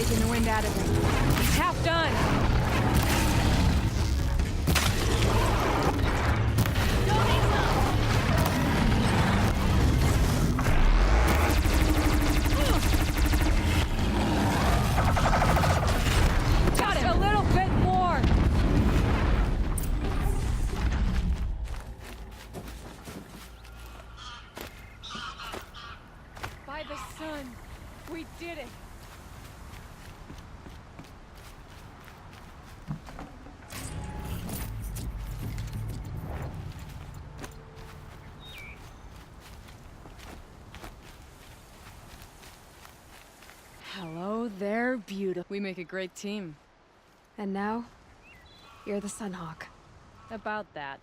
taking the wind out of him. He's half done. Got it. A little bit more. By the sun, we did it. Hello there, beautiful. We make a great team. And now, you're the Sunhawk. About that.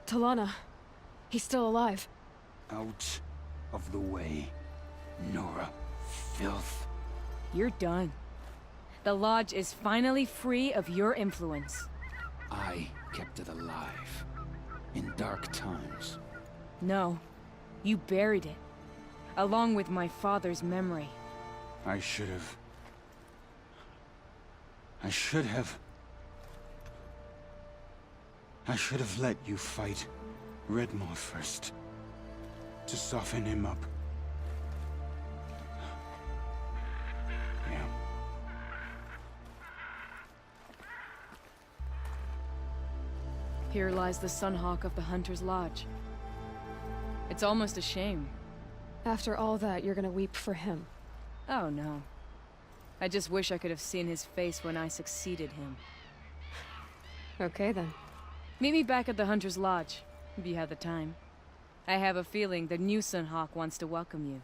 Talana. He's still alive. Out of the way, Nora. Filth. You're done. The Lodge is finally free of your influence. I kept it alive. In dark times. No. You buried it. Along with my father's memory. I should have let you fight Redmore first. To soften him up. Yeah. Here lies the Sunhawk of the Hunter's Lodge. It's almost a shame. After all that, you're gonna weep for him. Oh no. I just wish I could have seen his face when I succeeded him. Okay then. Meet me back at the Hunter's Lodge, if you have the time. I have a feeling the new Sunhawk wants to welcome you.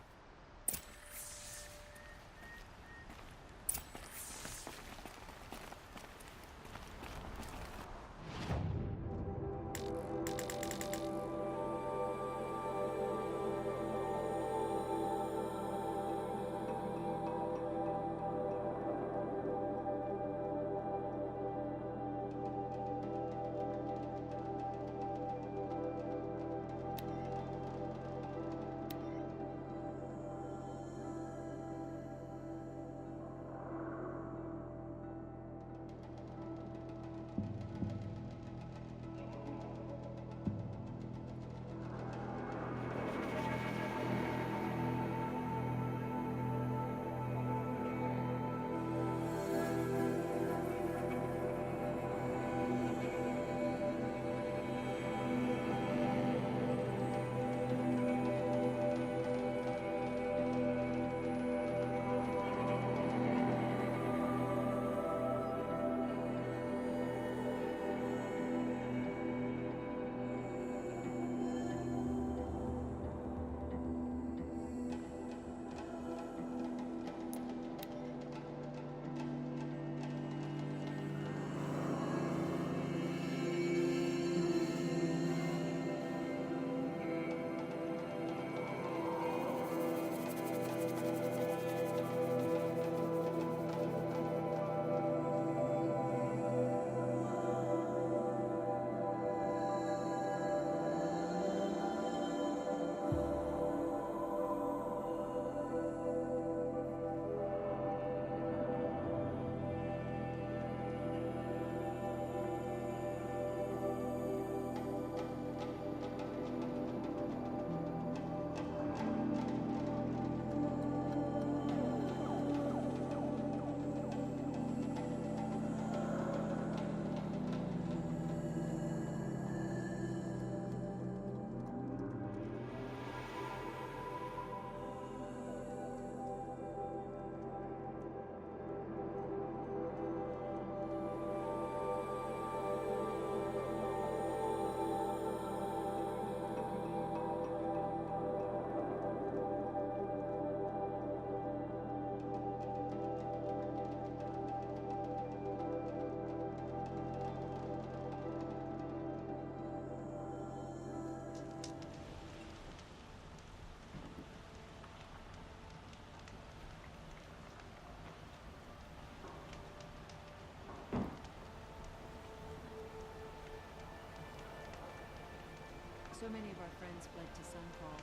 So many of our friends fled to Sunfall.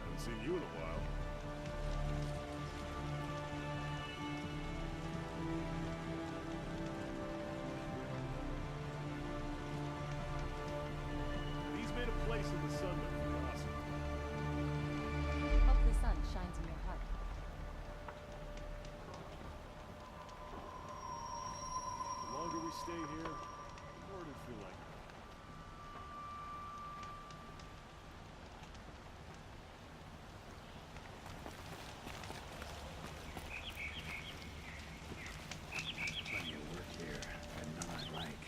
Haven't seen you in a while. He's made a place in the sun that we can awesome. Hope the sun shines in your heart. The longer we stay here, the more it'll feel like. Plenty of work here, and none I like.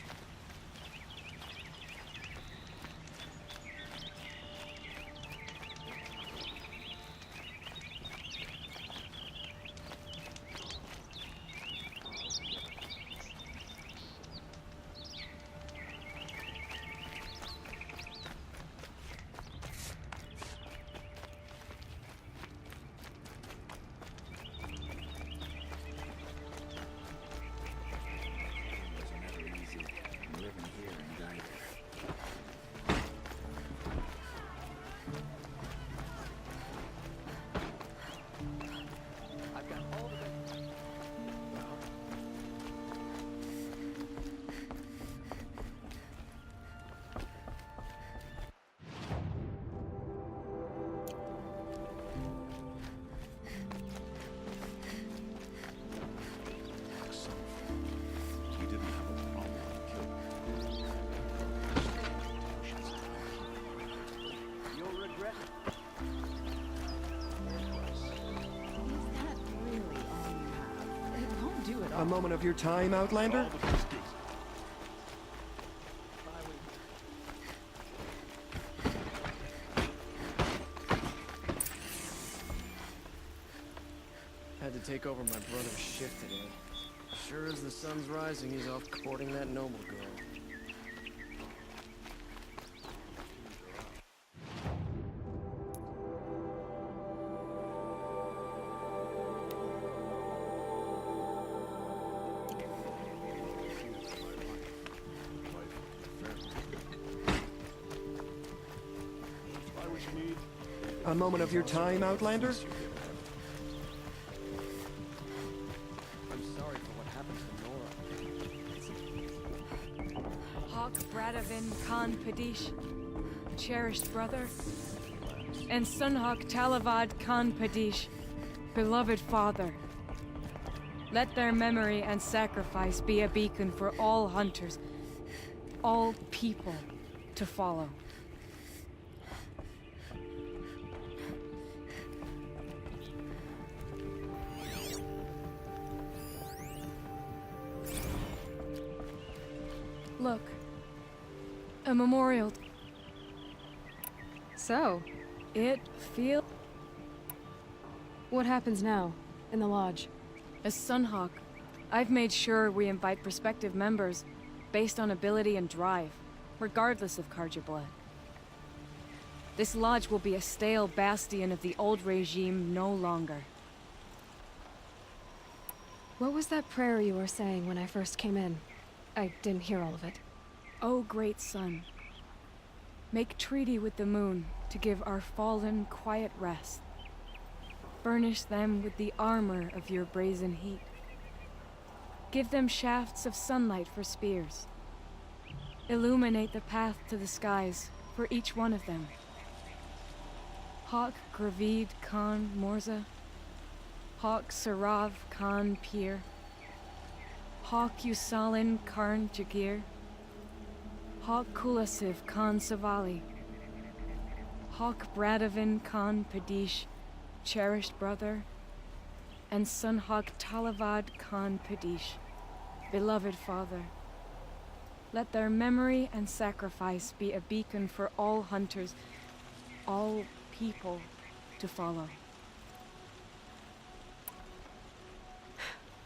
Those are never easy. I'm living here and die there. I've got all the You didn't have a problem killing You'll regret it. Is that really all you have? It won't do it all. A moment of your time, Outlander? All the biscuits. Had to take over my brother's shift today. Sure as the sun's rising, he's off courting that noble girl. Buy what you need. A moment of your time, Outlander? I'm sorry for what happened to Nora. Hawk Bradavin Khan Padish, cherished brother, and Sunhawk Talavad Khan Padish, beloved father. Let their memory and sacrifice be a beacon for all hunters, all people to follow. Look, a memorial. So, It feels what happens now, in the lodge? as Sunhawk. I've made sure we invite prospective members based on ability and drive, regardless of Karja blood. This lodge will be a stale bastion of the old regime no longer. What was that prayer you were saying when I first came in? I didn't hear all of it. O great sun, make treaty with the moon to give our fallen quiet rest. Furnish them with the armor of your brazen heat. Give them shafts of sunlight for spears. Illuminate the path to the skies for each one of them. Hawk Gravid Khan Morza, Hawk Sarav Khan Pir, Hawk Usalin Karn Jagir, Hawk Kulasiv Khan Savali, Hawk Bradavin Khan Padish, cherished brother, and Sunhawk Talavad Khan Padish, beloved father. Let their memory and sacrifice be a beacon for all hunters, all people to follow.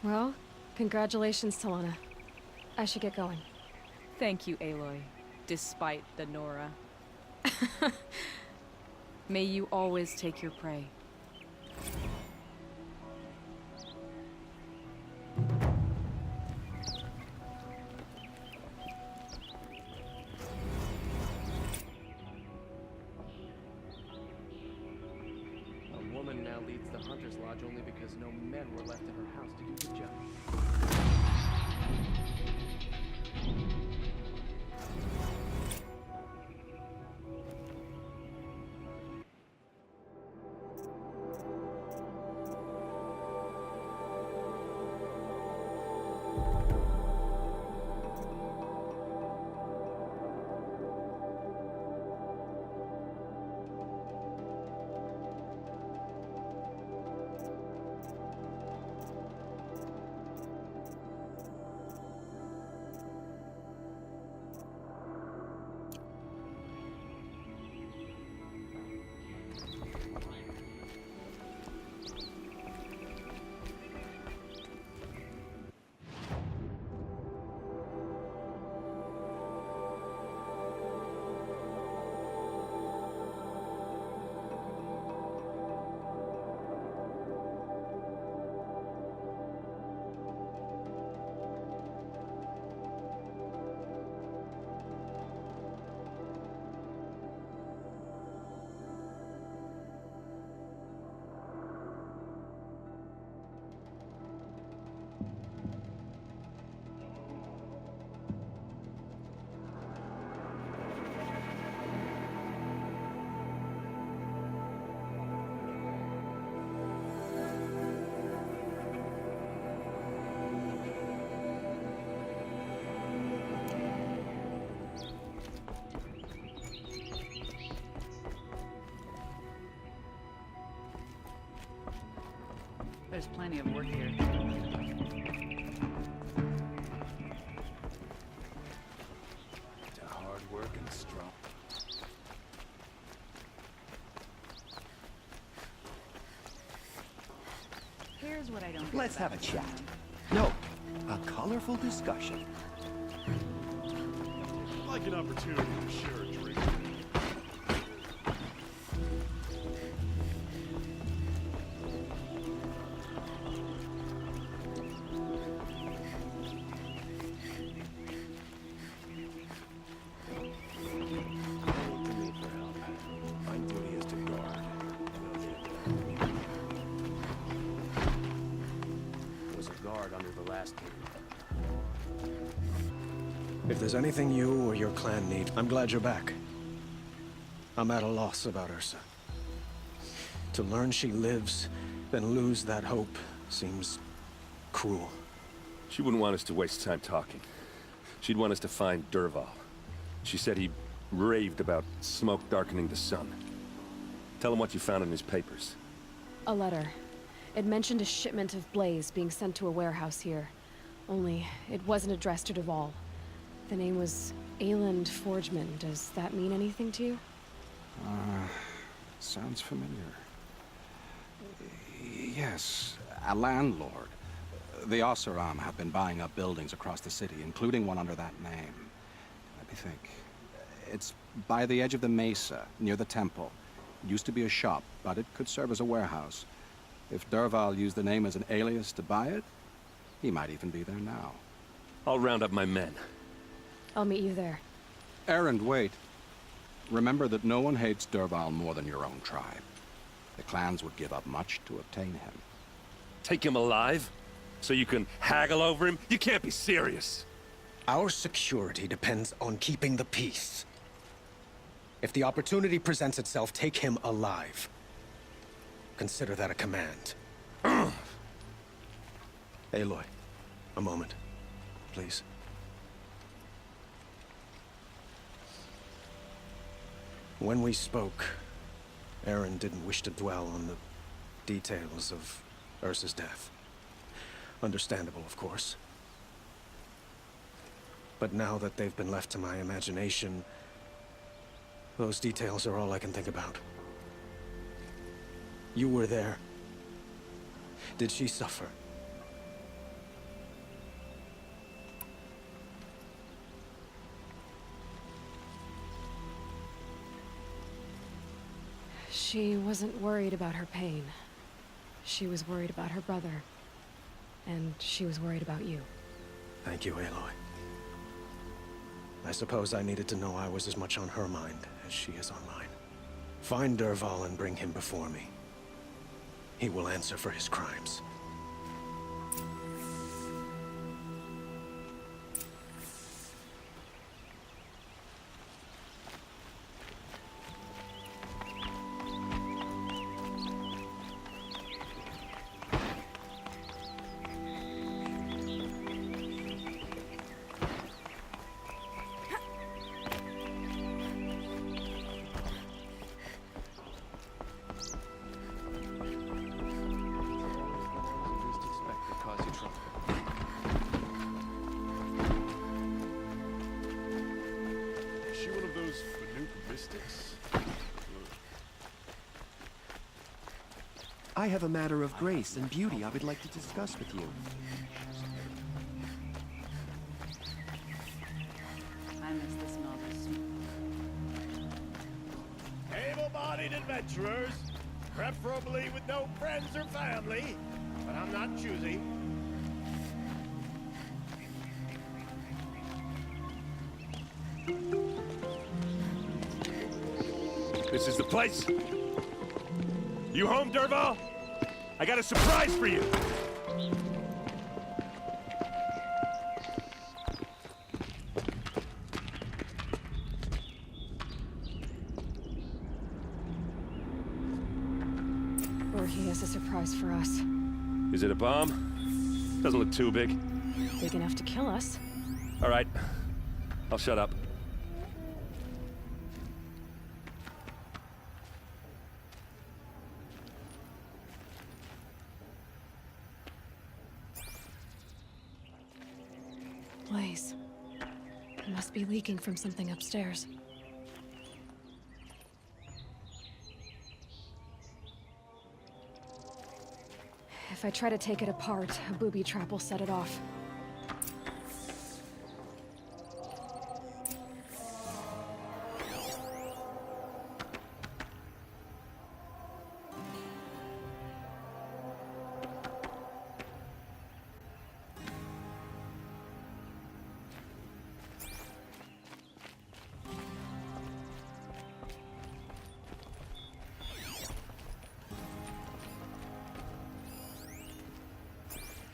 Well, congratulations, Talana. I should get going. Thank you, Aloy, despite the Nora. May you always take your prey. A woman now leads the Hunter's Lodge only because no men were left in her house to do the job. There's plenty of work here. To hard work and strong. Here's what I don't get Let's about have a chat. No, a colorful discussion. I'd like an opportunity to share a drink. My duty is to guard. Was a guard under the last king. If there's anything you or your clan need, I'm glad you're back. I'm at a loss about Ursa. To learn she lives, then lose that hope, seems cruel. She wouldn't want us to waste time talking. She'd want us to find Dervahl. She said he raved about smoke darkening the sun. Tell him what you found in his papers. A letter. It mentioned a shipment of blaze being sent to a warehouse here. Only, it wasn't addressed to Dervahl. The name was Ayland Forgeman. Does that mean anything to you? Sounds familiar. Yes, a landlord. The Oseram have been buying up buildings across the city, including one under that name. Let me think. It's by the edge of the mesa, near the temple. It used to be a shop, but it could serve as a warehouse. If Dervahl used the name as an alias to buy it, he might even be there now. I'll round up my men. I'll meet you there. Erend, wait. Remember that no one hates Dervahl more than your own tribe. The clans would give up much to obtain him. Take him alive? So you can haggle over him? You can't be serious. Our security depends on keeping the peace. If the opportunity presents itself, take him alive. Consider that a command. Aloy, a moment, please. When we spoke, Aaron didn't wish to dwell on the details of Ursa's death. Understandable, of course. But now that they've been left to my imagination, those details are all I can think about. You were there. Did she suffer? She wasn't worried about her pain. She was worried about her brother. And she was worried about you. Thank you, Aloy. I suppose I needed to know I was as much on her mind as she is on mine. Find Dervahl and bring him before me. He will answer for his crimes. Least expect to cause you trouble. Is she one of those Fanuc mystics? I have a matter of grace and beauty I would like to discuss with you. I miss the smell of the smoke. Able-bodied adventurers, preferably with no friends or family, but I'm not choosy. This is the place? You home, Dervahl? I got a surprise for you! Or he has a surprise for us. Is it a bomb? Doesn't look too big. Big enough to kill us. All right. I'll shut up. Blaze. It must be leaking from something upstairs. If I try to take it apart, a booby trap will set it off.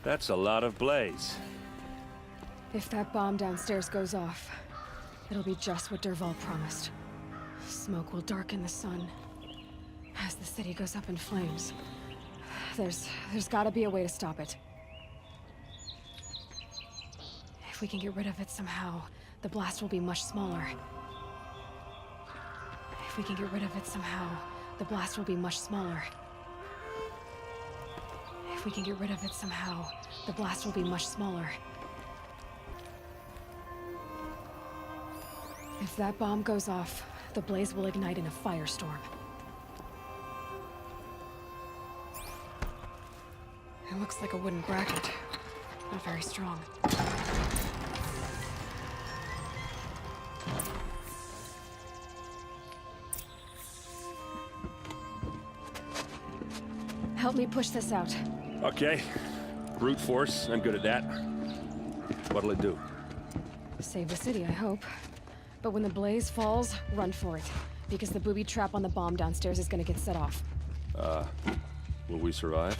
That's a lot of blaze. If that bomb downstairs goes off, it'll be just what Dervahl promised. Smoke will darken the sun as the city goes up in flames. There's gotta be a way to stop it. If we can get rid of it somehow, the blast will be much smaller. If we can get rid of it somehow, the blast will be much smaller. If we can get rid of it somehow, the blast will be much smaller. If that bomb goes off, the blaze will ignite in a firestorm. It looks like a wooden bracket. Not very strong. Help me push this out. Okay. Brute force, I'm good at that. What'll it do? Save the city, I hope. But when the blaze falls, run for it. Because the booby trap on the bomb downstairs is gonna get set off. Will we survive?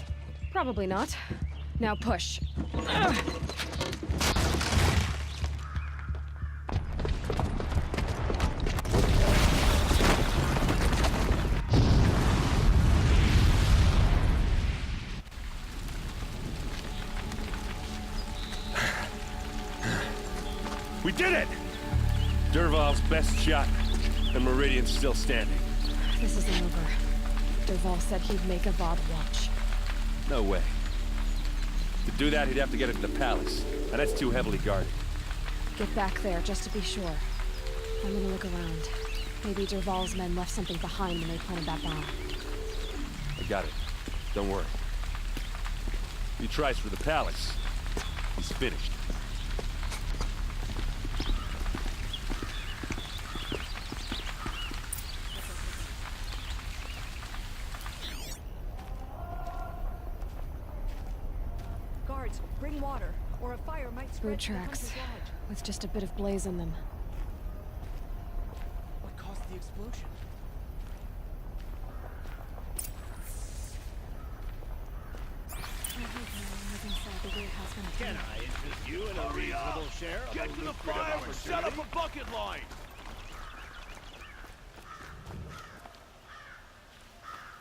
Probably not. Now push. We did it! Dervahl's best shot, and Meridian's still standing. This isn't over. Dervahl said he'd make a Vod watch. No way. To do that, he'd have to get it to the palace, and that's too heavily guarded. Get back there, just to be sure. I'm gonna look around. Maybe Dervahl's men left something behind when they planted that bomb. I got it. Don't worry. If he tries for the palace, he's finished. Guards, bring water, or a fire might spread Boot to the tracks, country's edge. with just a bit of blaze in them. What caused the explosion? Can I interest you in a reasonable share of Get a to the lucrative fire and set up opportunity? a bucket line!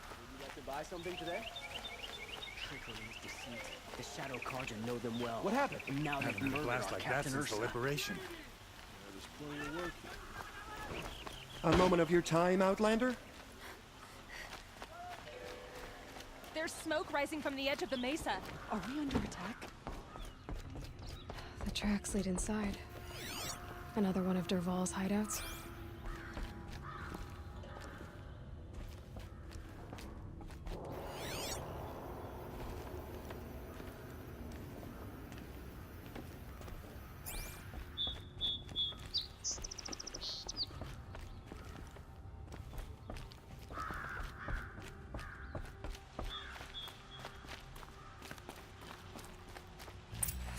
Would you like to buy something today? Trickery is deceit. The Shadow Carja know them well. What happened? And now they've Having a murdered blast our like that Captain since the Ursa. liberation. There's plenty of work here. A moment of your time, Outlander? There's smoke rising from the edge of the mesa. Are we under attack? The tracks lead inside. Another one of Dervahl's hideouts.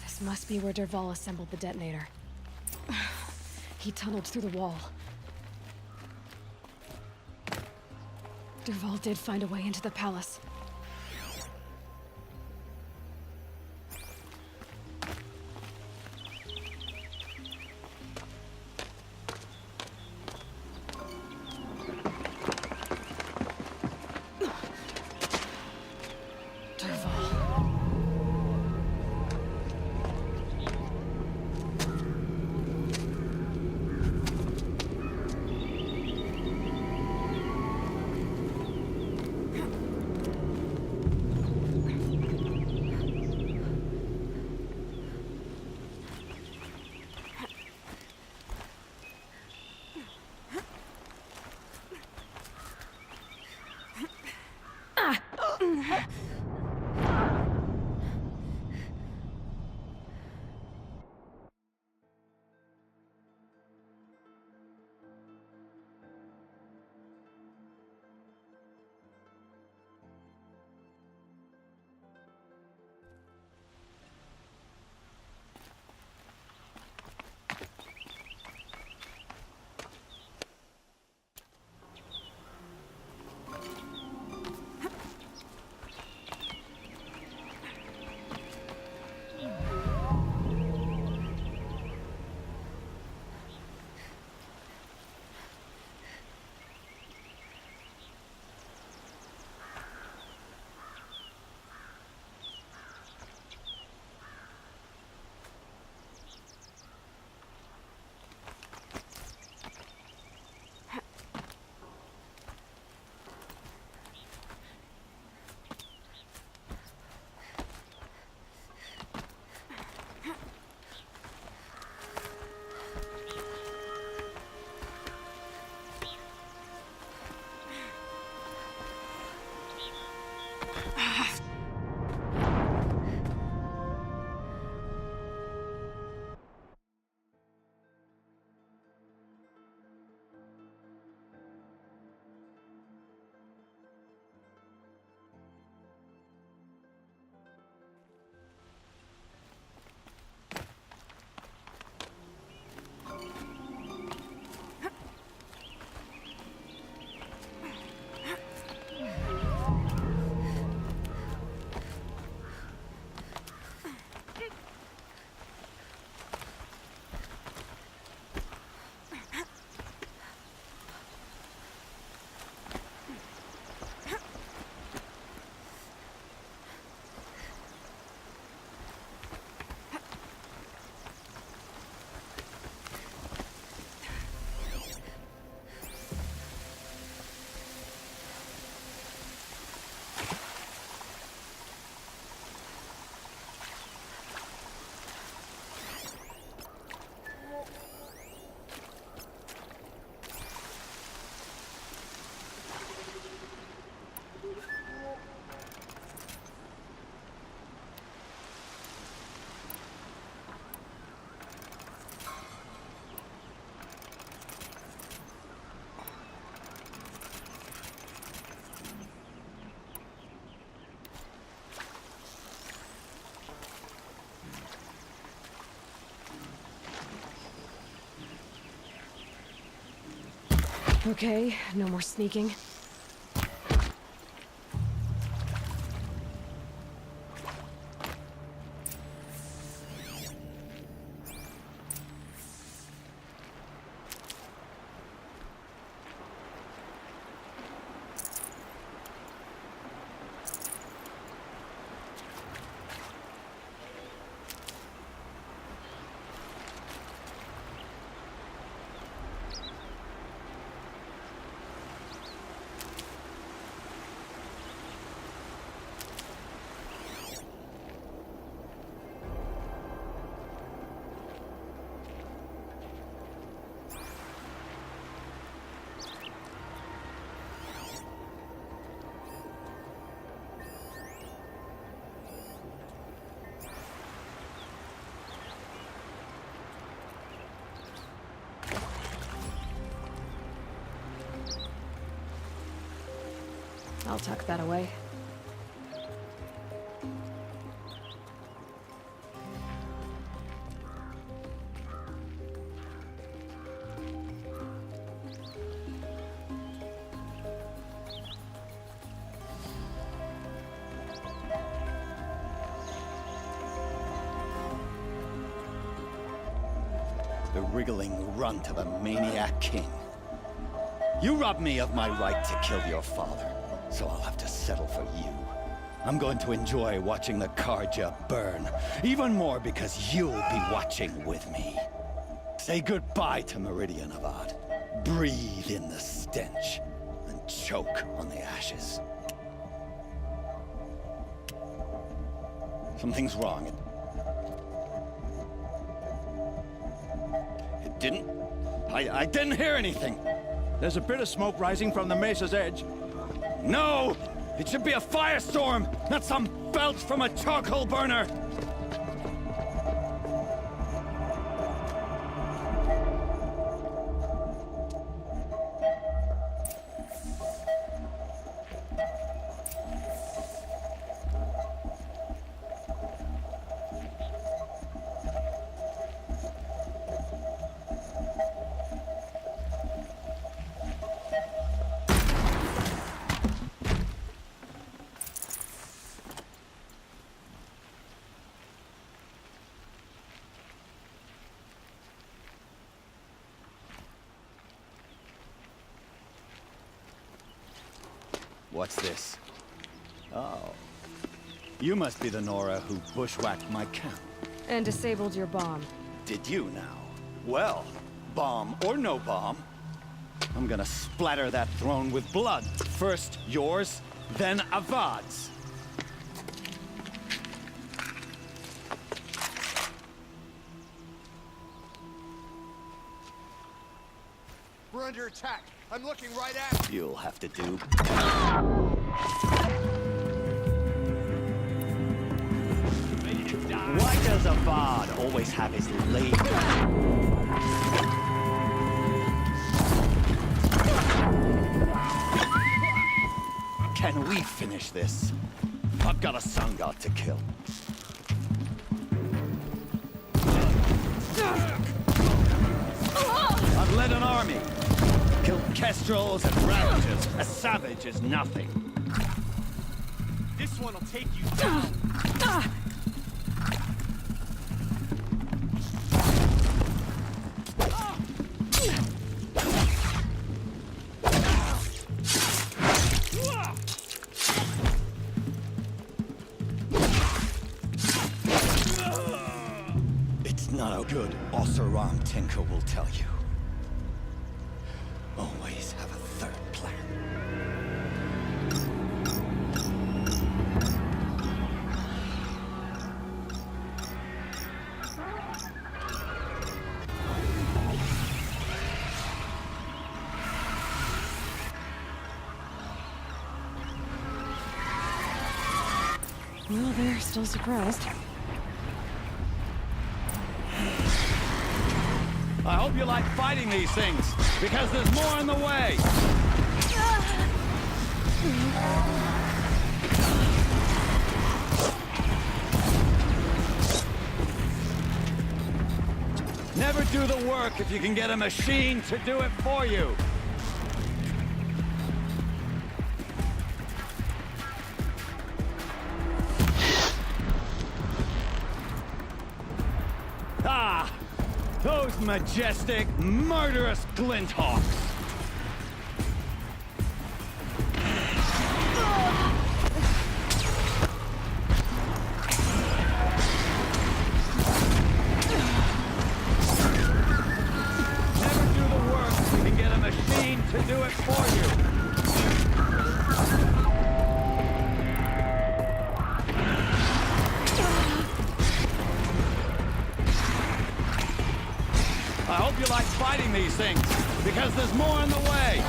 This must be where Dervahl assembled the detonator. He tunneled through the wall. Dervahl did find a way into the palace. Okay, no more sneaking. I'll tuck that away. The wriggling runt of a maniac king. You robbed me of my right to kill your father, so I'll have to settle for you. I'm going to enjoy watching the Karja burn, even more because you'll be watching with me. Say goodbye to Meridian Avad. Breathe in the stench, and choke on the ashes. Something's wrong. It didn't... I didn't hear anything. There's a bit of smoke rising from the mesa's edge. No! It should be a firestorm, not some belch from a charcoal burner! What's this? Oh. You must be the Nora who bushwhacked my camp. And disabled your bomb. Did you now? Well, bomb or no bomb, I'm gonna splatter that throne with blood. First yours, then Avad's. We're under attack. I'm looking right at you. You'll have to do. Why does Avad always have his lady? Can we finish this? I've got a sun god to kill. I've led an army. Killed kestrels and ravagers. A savage is nothing. This one will take you down. It's not how good Oseram Tinker will tell you. Always have a third plan. Well, they're still surprised. I hope you like fighting these things, because there's more in the way! Never do the work if you can get a machine to do it for you! Those majestic, murderous glinthawks! Never do the work if you can get a machine to do it for you. I hope you like fighting these things, because there's more in the way.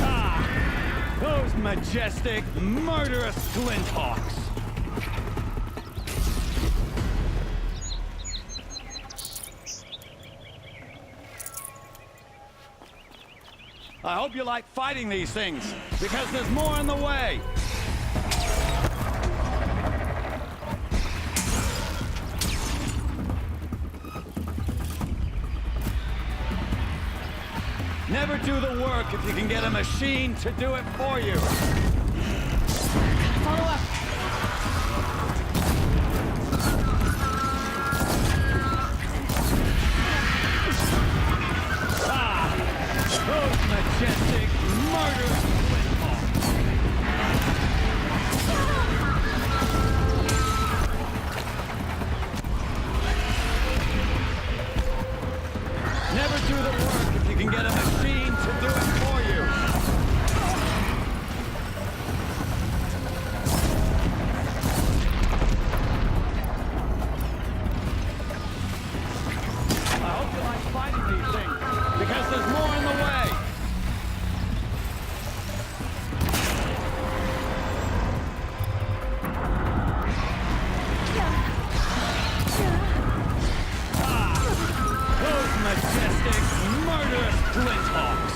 Ah! Those majestic, murderous glinthawks! I hope you like fighting these things, because there's more in the way. Never do the work if you can get a machine to do it for you. Follow up. Those majestic, murderous glinthawks! Never do the work if you can get a machine to do it for you. I hope you like fighting these things, because there's more in the way. Those majestic, murderous glinthawks!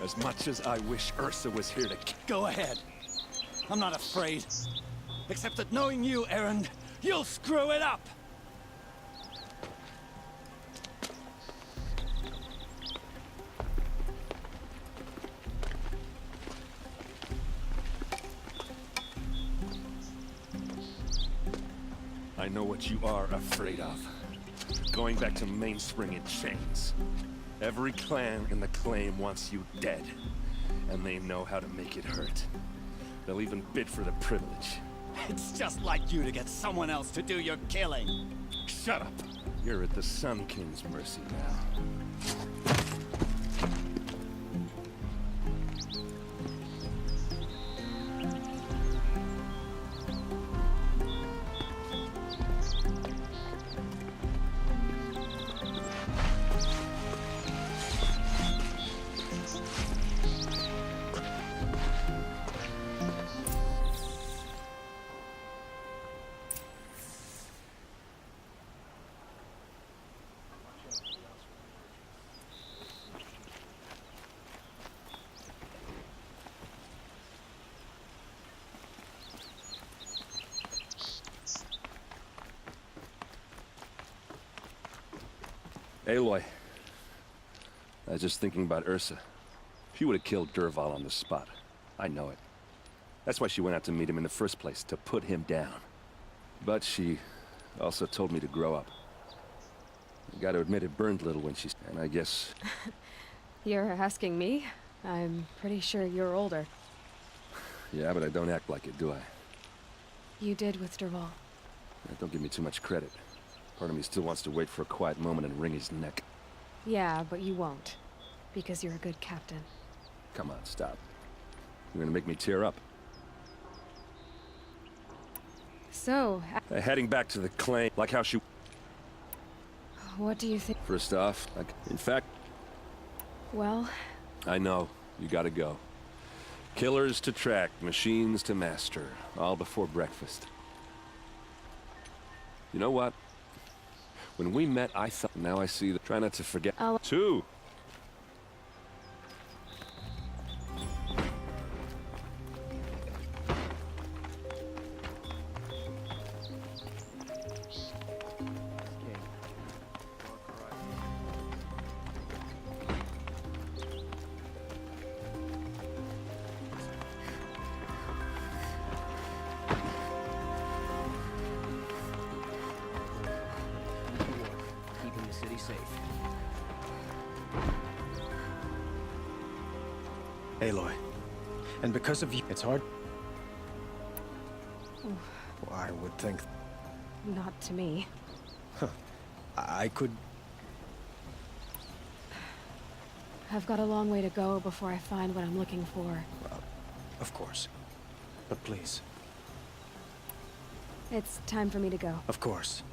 As much as I wish Ursa was here to... Go ahead. I'm not afraid. Except that knowing you, Erend, you'll screw it up! I know what you are afraid of. Going back to Mainspring in chains. Every clan in the claim wants you dead, and they know how to make it hurt. They'll even bid for the privilege. It's just like you to get someone else to do your killing. Shut up! You're at the Sun King's mercy now. Aloy, I was just thinking about Ursa. She would have killed Dervahl on the spot. I know it. That's why she went out to meet him in the first place, to put him down. But she also told me to grow up. I gotta admit it burned little when she's... And I guess... You're asking me? I'm pretty sure you're older. Yeah, but I don't act like it, do I? You did with Dervahl. Don't give me too much credit. Part of me still wants to wait for a quiet moment and wring his neck. Yeah, but you won't. Because you're a good captain. Come on, stop. You're gonna make me tear up. So... Heading back to the claim, like how she... What do you think? First off, in fact... Well... I know. You gotta go. Killers to track, machines to master. All before breakfast. You know what? When we met, I thought... Now I see that... Try not to forget... Two! Keeping the city safe. Aloy. And because of you, it's hard. Well, I would think... Not to me. Huh. I could... I've got a long way to go before I find what I'm looking for. Well, of course. But please. It's time for me to go. Of course.